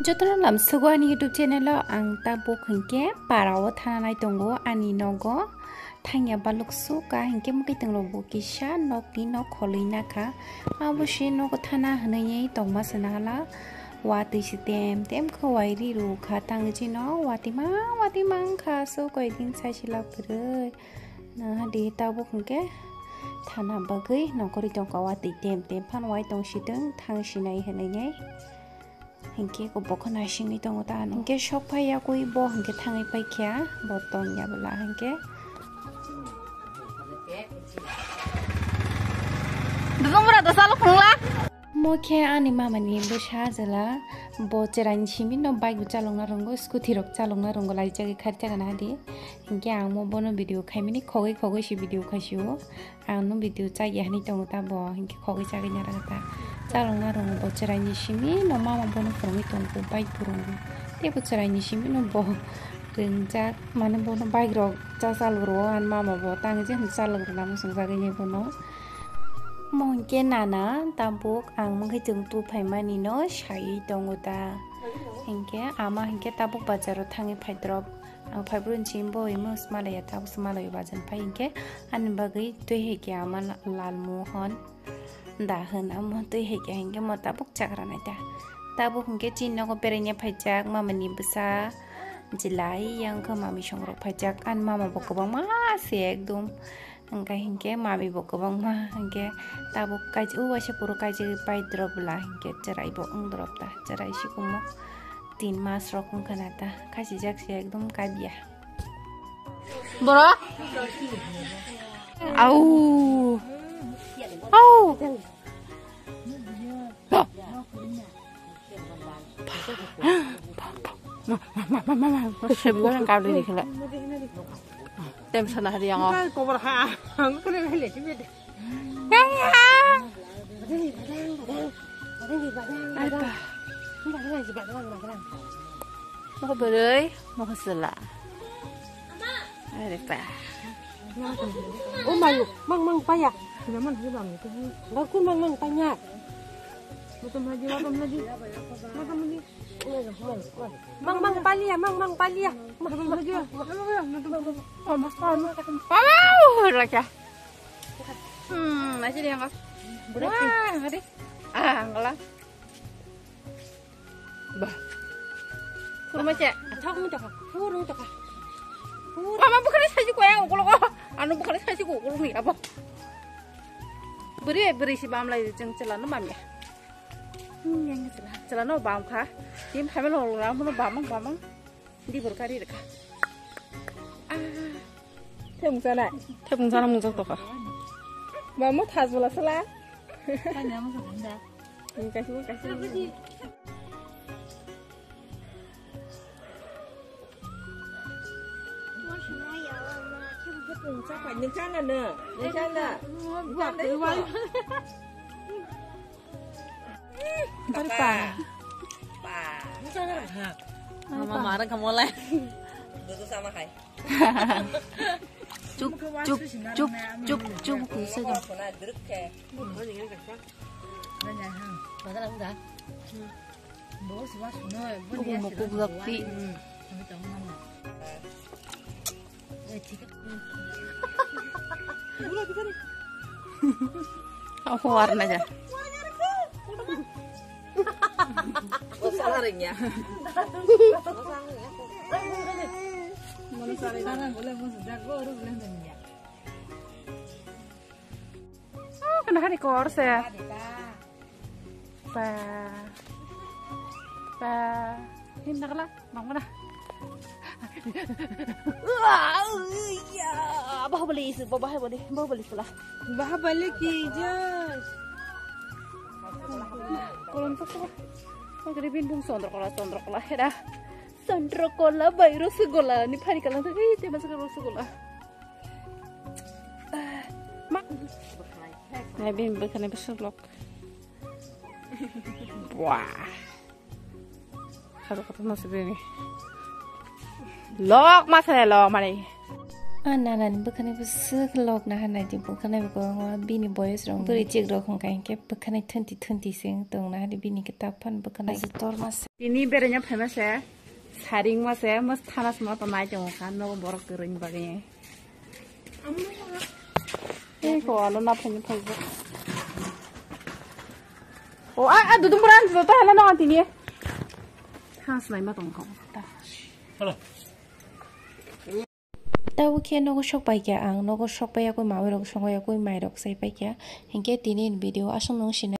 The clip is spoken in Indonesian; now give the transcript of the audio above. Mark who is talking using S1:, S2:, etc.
S1: Jotono lamsugo ani YouTube channel ang tabuk hingke parawo thananai tongo ani nogo thangya baluk suka hingke mukai tenglo bukisha nokni nok kholina kha abushi nogo thana hnayi tongma sanala wati sitem tem khawai ri ru kha tangji no wati mang kha so koi din saisila pure na di tabuk hingke thana bagai nokori tongka wati tem phan wai tong sideng thang sinai hnayi hingke ko bokona singni tongo ta hingke shop phaya koi bo hingke thangai pai kya botong ya bala hingke
S2: Debbarma da salo khungla
S1: mokhe ani mama ni besha jala bo cheran simi no bike bu chalongna rongo scooty rok chalongna rongo lai jagi kharcha gana di hingke ang mo bono video khaimini khogai si video khasiu ang no video chagi hani tongo ta bo hingke khogai chagi nyara ta chalongna rongo bo cheran simi no mama bono phrongi tongo bike purongo te bo cheran simi no bo ringjak mane bono bike rok chasalro an mama bo tangje chalong na mo sungjagi ni bono mongke nana tabuk ang mongke jengtu phaimani no sai tongo ta hingke ama hingke tabuk bazaro thangi phaidrop ang phaibron chimbo imus malaya tabuk smalay bajan phai hingke an bagai tui heke ama lal mohon da hun amo tui heke hingke mo tabuk chagra naita tabuk hingke chinno ko perenya phaijak mamani busa jilai yang ke mami songrok phaijak an mama bokobang ma se ekdom hingga hingke mami bo kobang ma hingke tabuk kaji wase puro kaji pai drop la hingke cerai bo drop ta cerai sikumo 3 mas rokun kanata kaji jak se ekdom kabia
S2: bro au mama sebulan kali ni kala tem sana hari yang oh kau berha aku ni boleh cuma deh mau berai mau kesela ada apa
S3: oh malu mang payah zaman sih bang itu aku mang tanya macam lagi mang pali ya mang pali ya
S2: oh mas wow lagi masih dia nggak wah ngeri ngelah bah kurma cek
S3: kurung cak
S2: mama bukan saja kau yang ukur kau anu bukan saja kau ukur ni apa beri si bam lagi jeng celana mam ya yang celana bam kah tim hamil orang mana bam di berkari dekat
S3: thêm sana
S2: mungkin tu kah
S3: mama tas bola salah
S2: tanya masa benda
S3: kasih chắc phải những chăn là nữa buat đấy
S2: apa mama marah kamu lah
S3: itu sama khai
S2: cuk saja mau kublaki apa warnanya
S3: salah ringnya
S2: kena hari kors ya ini nak lah mau mana bahubali pula
S3: bahubali kija
S2: kolon tu semua magari binbung sondrokola hera sondrokola bayro segola ni pari kalang tu te masuk segola mak nabi bukan berselok wah kalau kata masuk ini lok masalah lok mari
S1: Nanan bukannya besok log nah hanai di bukannya bukan bini boys rong beri cek rok hongkai ke bukannya 2020 sing tong nah di bini ketapan bukannya setor mas
S2: ini berenya famous ya saring mas ya mas tanas mas tanai jong kan no borok kering bagainya kok anu napen Facebook oh duduk beran tuh halan no antini tanas nai matong kau
S3: Halo.
S1: tahu kia nogo shock pai kia ang nogo shock pai aku mau rok songo aku mai rok sai pai kia hingke tinin video asong nong sini